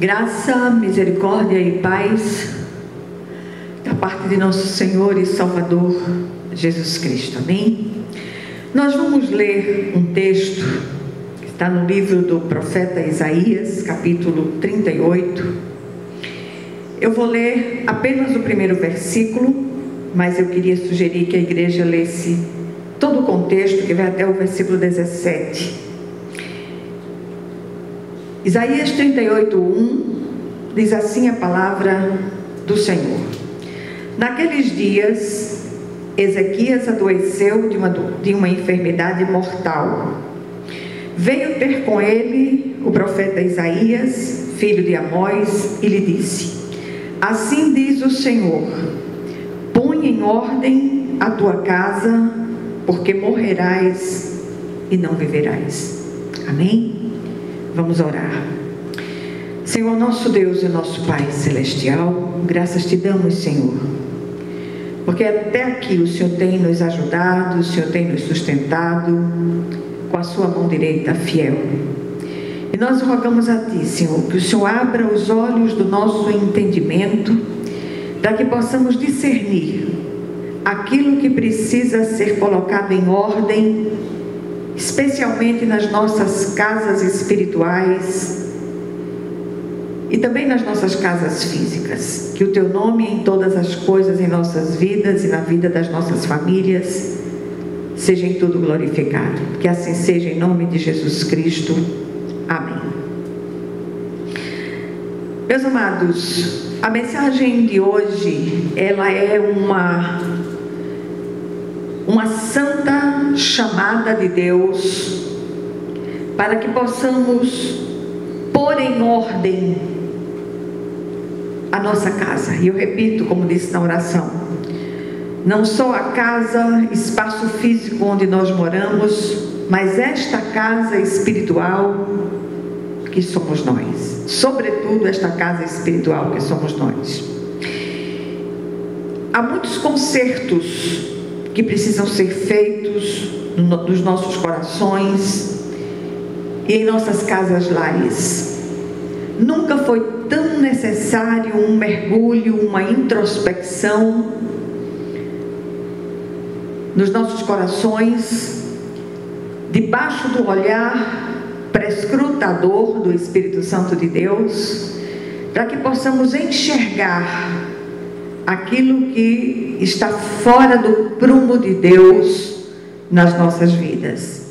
Graça, misericórdia e paz da parte de nosso Senhor e Salvador Jesus Cristo, amém? Nós vamos ler um texto que está no livro do profeta Isaías, capítulo 38. Eu vou ler apenas o primeiro versículo, mas eu queria sugerir que a igreja lesse todo o contexto, que vai até o versículo 17. Isaías 38:1 diz assim a palavra do Senhor: Naqueles dias, Ezequias adoeceu de uma enfermidade mortal. Veio ter com ele o profeta Isaías, filho de Amós, e lhe disse: Assim diz o Senhor: Põe em ordem a tua casa, porque morrerás e não viverás. Amém? Vamos orar. Senhor, nosso Deus e nosso Pai Celestial, graças te damos, Senhor, porque até aqui o Senhor tem nos ajudado, o Senhor tem nos sustentado com a sua mão direita fiel. E nós rogamos a Ti, Senhor, que o Senhor abra os olhos do nosso entendimento, para que possamos discernir aquilo que precisa ser colocado em ordem, especialmente nas nossas casas espirituais e também nas nossas casas físicas. Que o Teu nome em todas as coisas em nossas vidas e na vida das nossas famílias seja em tudo glorificado. Que assim seja, em nome de Jesus Cristo. Amém. Meus amados, a mensagem de hoje, ela é uma santa chamada de Deus para que possamos pôr em ordem a nossa casa. E eu repito, como disse na oração, não só a casa, espaço físico onde nós moramos, mas esta casa espiritual que somos nós. Sobretudo esta casa espiritual que somos nós. Há muitos concertos que precisam ser feitos nos nossos corações e em nossas casas lares. Nunca foi tão necessário um mergulho, uma introspecção nos nossos corações, debaixo do olhar prescrutador do Espírito Santo de Deus, para que possamos enxergar aquilo que está fora do prumo de Deus nas nossas vidas.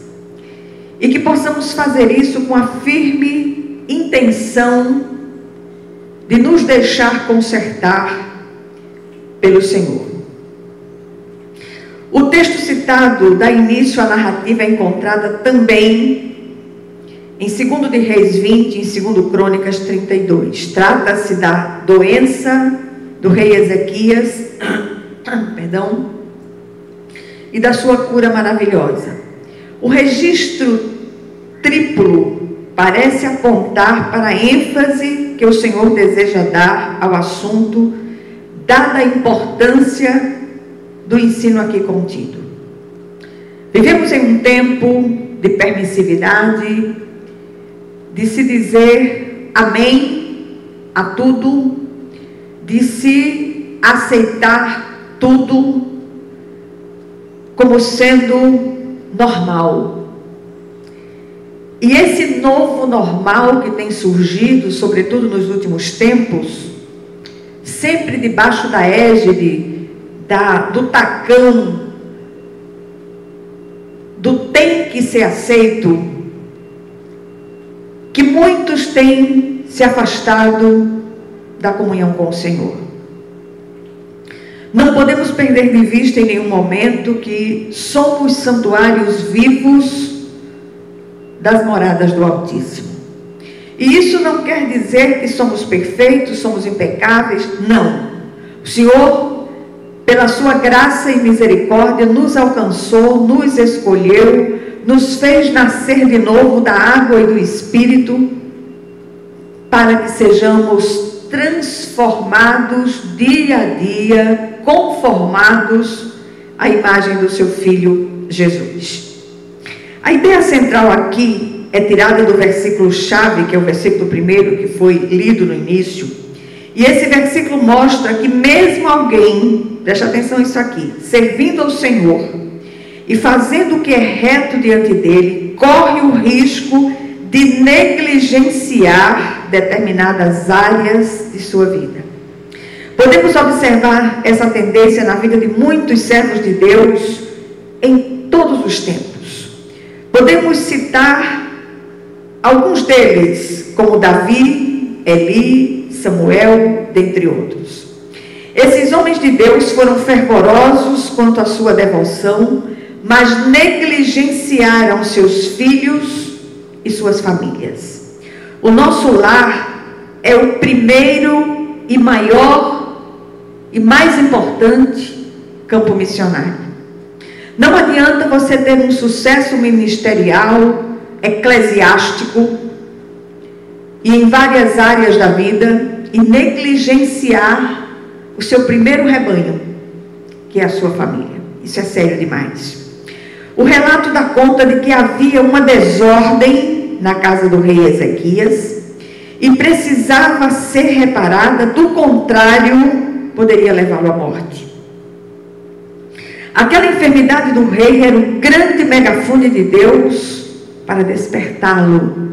E que possamos fazer isso com a firme intenção de nos deixar consertar pelo Senhor. O texto citado dá início à narrativa encontrada também em 2 de Reis 20, em 2 Crônicas 32. Trata-se da doença do rei Ezequias, e da sua cura maravilhosa. O registro triplo parece apontar para a ênfase que o Senhor deseja dar ao assunto, dada a importância do ensino aqui contido. Vivemos em um tempo de permissividade, de se dizer amém a tudo, de se aceitar tudo como sendo normal. E esse novo normal que tem surgido, sobretudo nos últimos tempos, sempre debaixo da égide do tacão, do tem que ser aceito, que muitos têm se afastado da comunhão com o Senhor. Não podemos perder de vista em nenhum momento que somos santuários vivos das moradas do Altíssimo. E isso não quer dizer que somos perfeitos, somos impecáveis, não. O Senhor, pela sua graça e misericórdia, nos alcançou, nos escolheu, nos fez nascer de novo da água e do Espírito, para que sejamos transformados dia a dia, conformados à imagem do seu Filho Jesus. A ideia central aqui é tirada do versículo-chave, que é o versículo 1 que foi lido no início. E esse versículo mostra que mesmo alguém, preste atenção nisso aqui, servindo ao Senhor e fazendo o que é reto diante dele, corre o risco de negligenciar determinadas áreas de sua vida. Podemos observar essa tendência na vida de muitos servos de Deus em todos os tempos. Podemos citar alguns deles, como Davi, Eli, Samuel, dentre outros. Esses homens de Deus foram fervorosos quanto à sua devoção, mas negligenciaram seus filhos e suas famílias. O nosso lar é o primeiro e maior e mais importante campo missionário. Não adianta você ter um sucesso ministerial, eclesiástico e em várias áreas da vida e negligenciar o seu primeiro rebanho, que é a sua família. Isso é sério demais. O relato dá conta de que havia uma desordem na casa do rei Ezequias e precisava ser reparada, do contrário, poderia levá-lo à morte. Aquela enfermidade do rei era um grande megafone de Deus para despertá-lo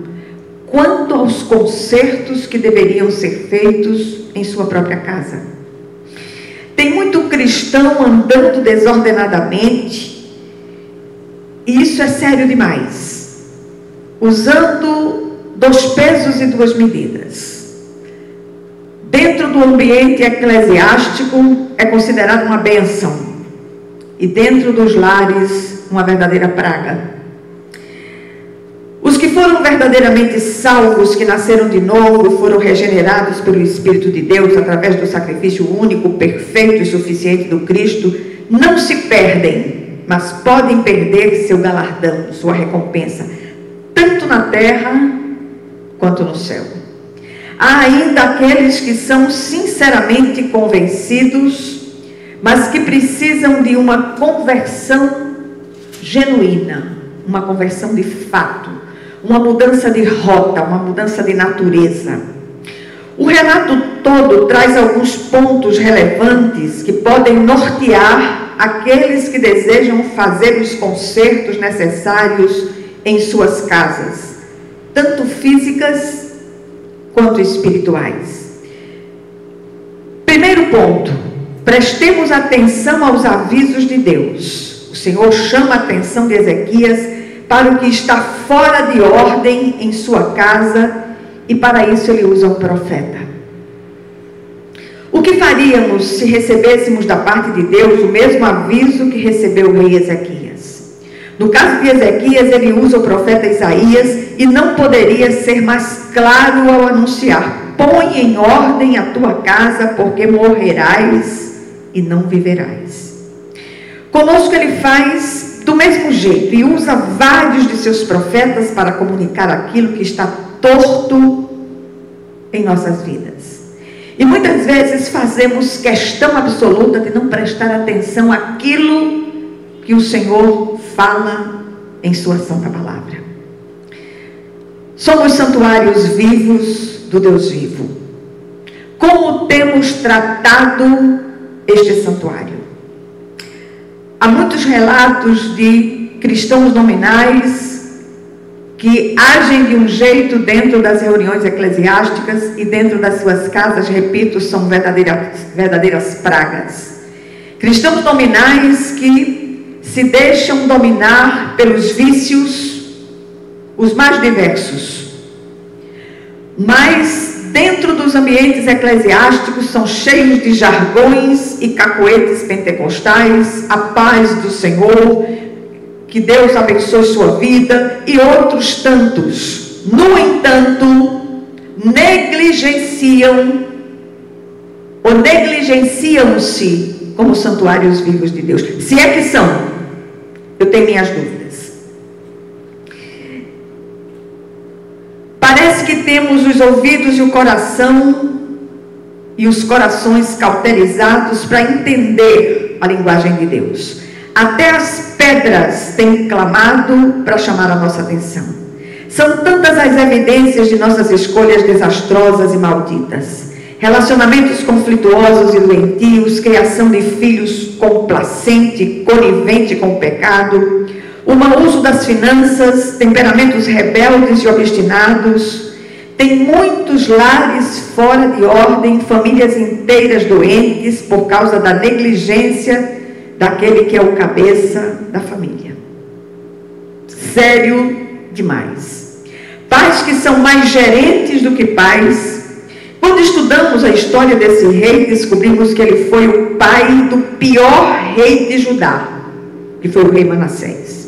quanto aos consertos que deveriam ser feitos em sua própria casa. Tem muito cristão andando desordenadamente, e isso é sério demais, usando 2 pesos e 2 medidas. Dentro do ambiente eclesiástico é considerado uma bênção, e dentro dos lares uma verdadeira praga. Os que foram verdadeiramente salvos, que nasceram de novo, foram regenerados pelo Espírito de Deus através do sacrifício único, perfeito e suficiente do Cristo, não se perdem, mas podem perder seu galardão, sua recompensa, tanto na terra quanto no céu. Há ainda aqueles que são sinceramente convencidos, mas que precisam de uma conversão genuína, uma conversão de fato, uma mudança de rota, uma mudança de natureza. O relato todo traz alguns pontos relevantes que podem nortear aqueles que desejam fazer os consertos necessários em suas casas, tanto físicas quanto espirituais. Primeiro ponto: prestemos atenção aos avisos de Deus. O Senhor chama a atenção de Ezequias para o que está fora de ordem em sua casa, e para isso ele usa um profeta. O que faríamos se recebêssemos da parte de Deus o mesmo aviso que recebeu o rei Ezequias? No caso de Ezequias, ele usa o profeta Isaías, e não poderia ser mais claro ao anunciar: põe em ordem a tua casa, porque morrerás e não viverás. Conosco ele faz do mesmo jeito e usa vários de seus profetas para comunicar aquilo que está torto em nossas vidas. E muitas vezes fazemos questão absoluta de não prestar atenção àquilo que o Senhor fala em sua santa palavra. Somos santuários vivos do Deus vivo. Como temos tratado este santuário? Há muitos relatos de cristãos nominais que agem de um jeito dentro das reuniões eclesiásticas e dentro das suas casas, repito, são verdadeiras pragas. Cristãos nominais que se deixam dominar pelos vícios, os mais diversos, mas dentro dos ambientes eclesiásticos são cheios de jargões e cacoetes pentecostais, a paz do Senhor, que Deus abençoe sua vida, e outros tantos. No entanto, negligenciam-se como santuários vivos de Deus. Se é que são, eu tenho minhas dúvidas. Parece que temos os ouvidos e o coração e os corações cauterizados para entender a linguagem de Deus. Até as pedras têm clamado para chamar a nossa atenção. São tantas as evidências de nossas escolhas desastrosas e malditas. Relacionamentos conflituosos e doentios, criação de filhos complacente, conivente com o pecado, o mau uso das finanças, temperamentos rebeldes e obstinados. Tem muitos lares fora de ordem, famílias inteiras doentes por causa da negligência daquele que é o cabeça da família. Sério demais. Pais que são mais gerentes do que pais. Quando estudamos a história desse rei, descobrimos que ele foi o pai do pior rei de Judá, que foi o rei Manassés.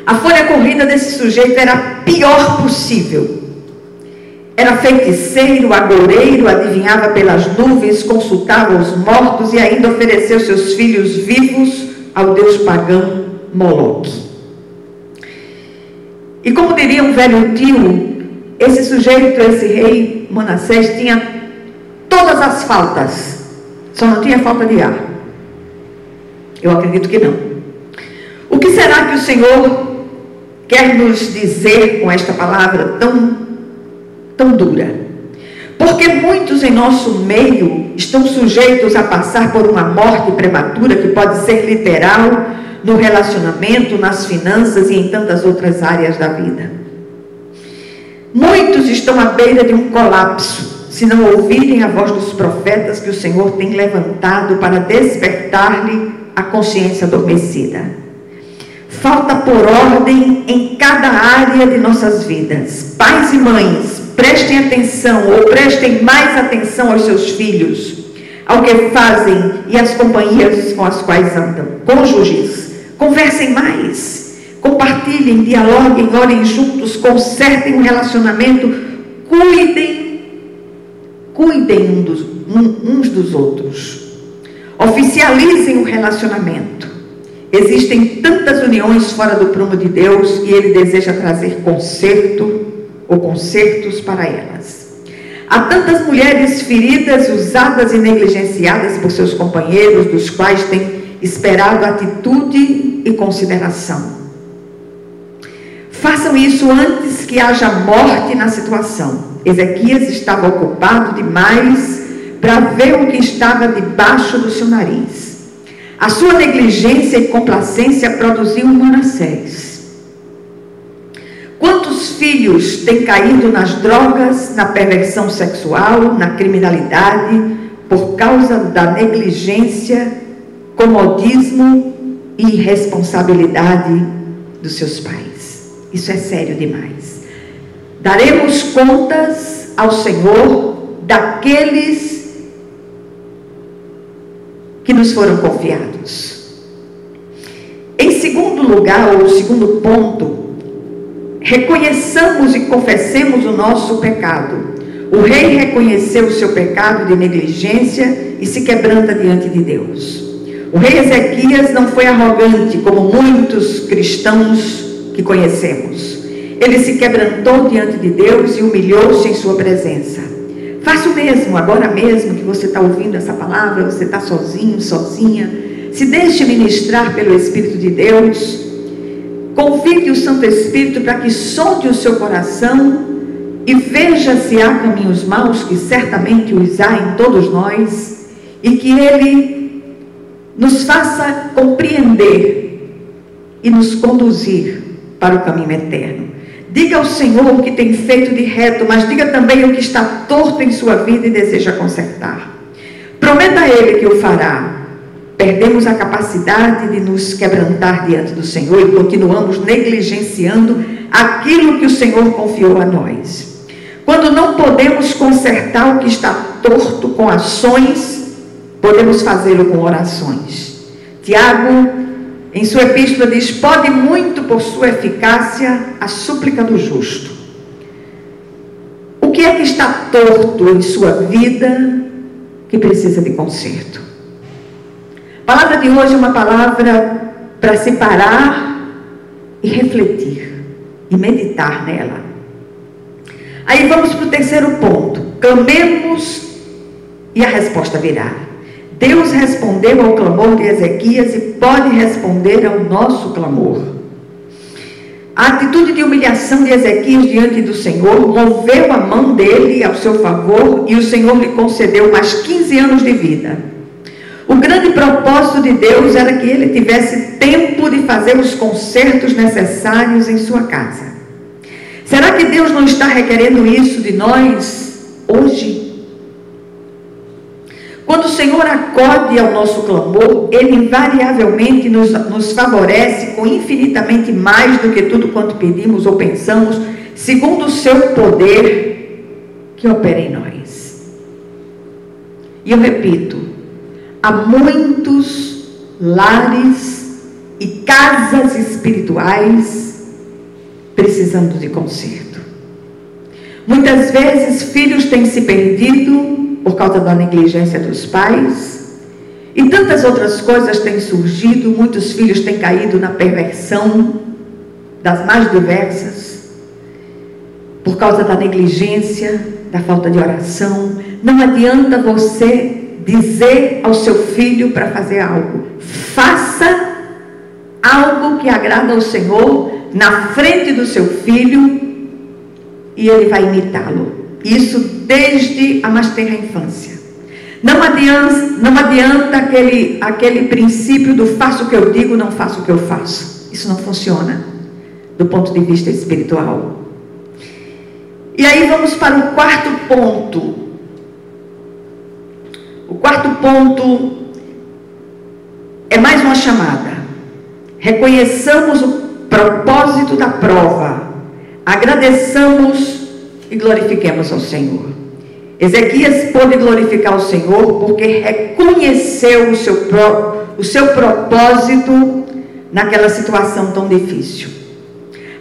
A folha corrida desse sujeito era a pior possível. Era feiticeiro, agoureiro, adivinhava pelas nuvens, consultava os mortos e ainda ofereceu seus filhos vivos ao deus pagão Moloque. E como diria um velho tio, esse sujeito, esse rei Manassés, tinha todas as faltas, só não tinha falta de ar. Eu acredito que não. O que será que o Senhor quer nos dizer com esta palavra tão dura? Porque muitos em nosso meio estão sujeitos a passar por uma morte prematura que pode ser literal no relacionamento, nas finanças e em tantas outras áreas da vida. Muitos estão à beira de um colapso se não ouvirem a voz dos profetas que o Senhor tem levantado para despertar-lhe a consciência adormecida. Falta por ordem em cada área de nossas vidas. Pais e mães, prestem atenção ou prestem mais atenção aos seus filhos, ao que fazem e às companhias com as quais andam. Cônjuges, conversem mais, compartilhem, dialoguem, orem juntos, consertem o relacionamento, cuidem uns dos outros, oficializem o relacionamento. Existem tantas uniões fora do prumo de Deus e Ele deseja trazer conserto ou consertos para elas. Há tantas mulheres feridas, usadas e negligenciadas por seus companheiros, dos quais têm esperado atitude e consideração. Façam isso antes que haja morte na situação. Ezequias estava ocupado demais para ver o que estava debaixo do seu nariz. A sua negligência e complacência produziu Manassés. Quantos filhos têm caído nas drogas, na perversão sexual, na criminalidade, por causa da negligência, comodismo e irresponsabilidade dos seus pais? Isso é sério demais. Daremos contas ao Senhor daqueles que nos foram confiados. Em segundo lugar, ou segundo ponto, reconheçamos e confessemos o nosso pecado. O rei reconheceu o seu pecado de negligência e se quebranta diante de Deus. O rei Ezequias não foi arrogante como muitos cristãos que conhecemos. Ele se quebrantou diante de Deus e humilhou-se em sua presença. Faça o mesmo, agora mesmo que você está ouvindo essa palavra, você está sozinho, sozinha. Se deixe ministrar pelo Espírito de Deus. Convide o Santo Espírito para que sonde o seu coração e veja se há caminhos maus, que certamente os há em todos nós, e que Ele nos faça compreender e nos conduzir para o caminho eterno. Diga ao Senhor o que tem feito de reto, mas diga também o que está torto em sua vida e deseja consertar. Prometa a Ele que o fará. Perdemos a capacidade de nos quebrantar diante do Senhor e continuamos negligenciando aquilo que o Senhor confiou a nós. Quando não podemos consertar o que está torto com ações, podemos fazê-lo com orações. Tiago, em sua epístola, diz: pode muito por sua eficácia a súplica do justo. O que é que está torto em sua vida que precisa de conserto? A palavra de hoje é uma palavra para se parar e refletir e meditar nela. Aí vamos para o terceiro ponto. Clamemos e a resposta virá. Deus respondeu ao clamor de Ezequias e pode responder ao nosso clamor. A atitude de humilhação de Ezequias diante do Senhor moveu a mão dele ao seu favor e o Senhor lhe concedeu mais 15 anos de vida. O grande propósito de Deus era que ele tivesse tempo de fazer os consertos necessários em sua casa. Será que Deus não está requerendo isso de nós hoje? Quando o Senhor acode ao nosso clamor, Ele invariavelmente nos favorece com infinitamente mais do que tudo quanto pedimos ou pensamos, segundo o seu poder que opera em nós. E eu repito, há muitos lares e casas espirituais precisando de conserto. Muitas vezes filhos têm se perdido por causa da negligência dos pais, e tantas outras coisas têm surgido. Muitos filhos têm caído na perversão das mais diversas, por causa da negligência, da falta de oração. Não adianta você dizer ao seu filho para fazer algo. Faça algo que agrada ao Senhor na frente do seu filho e ele vai imitá-lo. Isso desde a mais tenra infância. Não adianta aquele princípio do faço o que eu digo, não faço o que eu faço. Isso não funciona do ponto de vista espiritual. E aí vamos para o quarto ponto. O quarto ponto é mais uma chamada. Reconheçamos o propósito da prova. Agradeçamos e glorifiquemos ao Senhor. Ezequias pôde glorificar o Senhor porque reconheceu o seu propósito naquela situação tão difícil.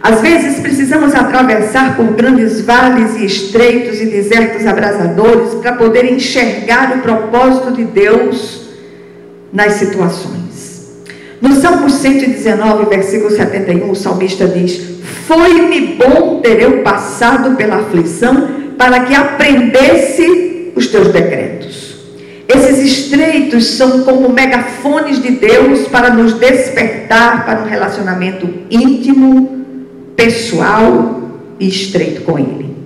Às vezes precisamos atravessar por grandes vales e estreitos e desertos abrasadores para poder enxergar o propósito de Deus nas situações. No Salmo 119, versículo 71, o salmista diz: foi-me bom ter eu passado pela aflição, para que aprendesse os teus decretos. Esses estreitos são como megafones de Deus para nos despertar para um relacionamento íntimo, pessoal e estreito com Ele.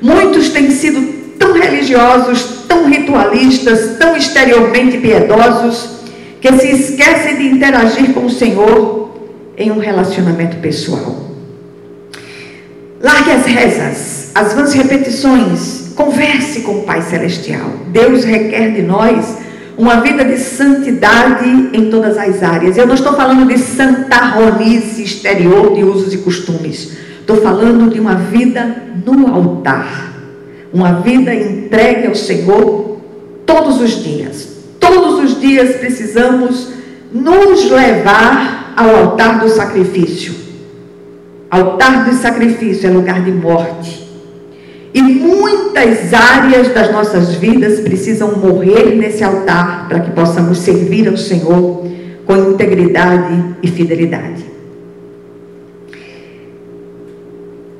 Muitos têm sido tão religiosos, tão ritualistas, tão exteriormente piedosos, que se esquecem de interagir com o Senhor em um relacionamento pessoal. Largue as rezas, as vãs repetições, converse com o Pai Celestial. Deus requer de nós uma vida de santidade em todas as áreas. Eu não estou falando de santarronice exterior, de usos e costumes. Estou falando de uma vida no altar, uma vida entregue ao Senhor todos os dias. Todos os dias precisamos nos levar ao altar do sacrifício. Altar do sacrifício é lugar de morte. E muitas áreas das nossas vidas precisam morrer nesse altar para que possamos servir ao Senhor com integridade e fidelidade.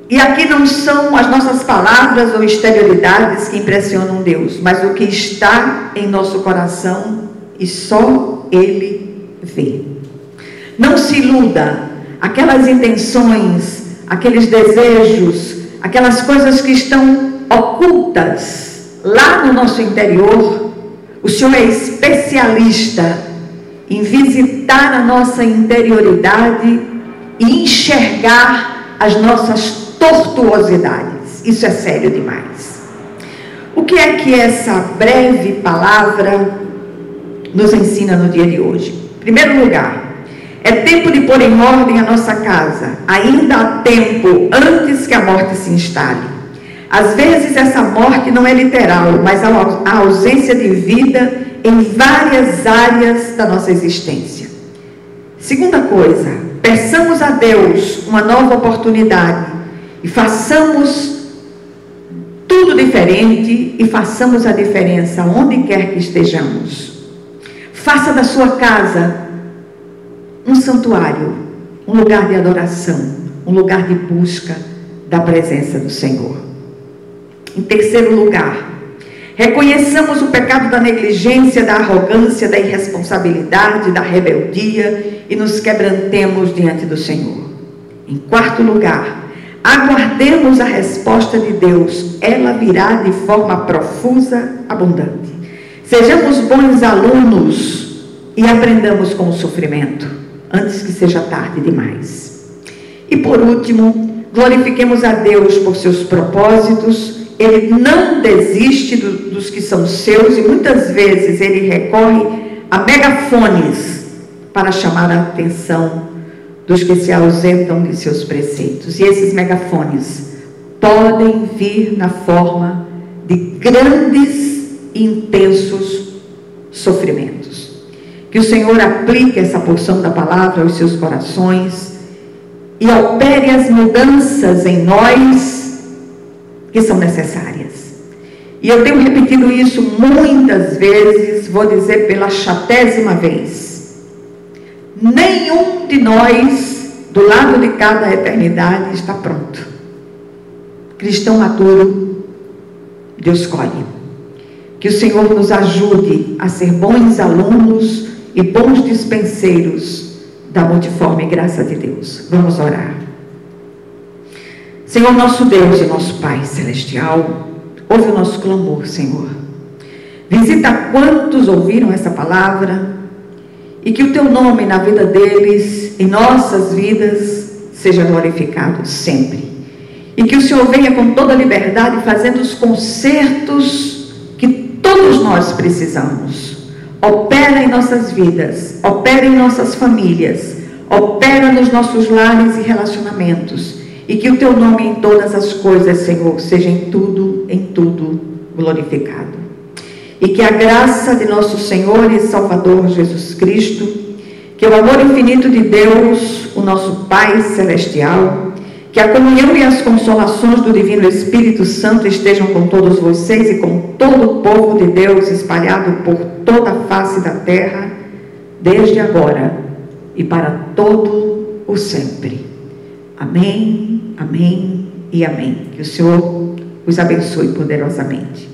E aqui não são as nossas palavras ou exterioridades que impressionam Deus, mas o que está em nosso coração e só Ele vê. Não se iluda. Aquelas intenções, aqueles desejos, aquelas coisas que estão ocultas lá no nosso interior, o Senhor é especialista em visitar a nossa interioridade e enxergar as nossas tortuosidades. Isso é sério demais. O que é que essa breve palavra nos ensina no dia de hoje? Em primeiro lugar, é tempo de pôr em ordem a nossa casa. Ainda há tempo antes que a morte se instale. Às vezes essa morte não é literal, mas a ausência de vida em várias áreas da nossa existência. Segunda coisa, peçamos a Deus uma nova oportunidade e façamos tudo diferente e façamos a diferença onde quer que estejamos. Faça da sua casa um santuário, um lugar de adoração, um lugar de busca da presença do Senhor. Em terceiro lugar, reconheçamos o pecado da negligência, da arrogância, da irresponsabilidade, da rebeldia e nos quebrantemos diante do Senhor. Em quarto lugar, aguardemos a resposta de Deus. Ela virá de forma profusa, abundante. Sejamos bons alunos e aprendamos com o sofrimento, antes que seja tarde demais. E por último, glorifiquemos a Deus por seus propósitos. Ele não desiste dos que são seus, e muitas vezes ele recorre a megafones para chamar a atenção dos que se ausentam de seus preceitos. E esses megafones podem vir na forma de grandes e intensos sofrimentos. Que o Senhor aplique essa porção da palavra aos seus corações e opere as mudanças em nós que são necessárias. E eu tenho repetido isso muitas vezes, vou dizer pela 70ª vez. Nenhum de nós, do lado de cada eternidade, está pronto. Cristão maduro, Deus escolhe. Que o Senhor nos ajude a ser bons alunos e bons dispenseiros da multiforme graça de Deus. Vamos orar. Senhor, nosso Deus e nosso Pai celestial, ouve o nosso clamor, Senhor. Visita quantos ouviram essa palavra e que o Teu nome na vida deles, em nossas vidas, seja glorificado sempre. E que o Senhor venha com toda liberdade fazendo os consertos que todos nós precisamos. Opera em nossas vidas, opera em nossas famílias, opera nos nossos lares e relacionamentos. E que o Teu nome em todas as coisas, Senhor, seja em tudo glorificado. E que a graça de nosso Senhor e Salvador Jesus Cristo, que o amor infinito de Deus, o nosso Pai Celestial, que a comunhão e as consolações do Divino Espírito Santo estejam com todos vocês e com todo o povo de Deus espalhado por toda a face da terra, desde agora e para todo o sempre. Amém, amém e amém. Que o Senhor os abençoe poderosamente.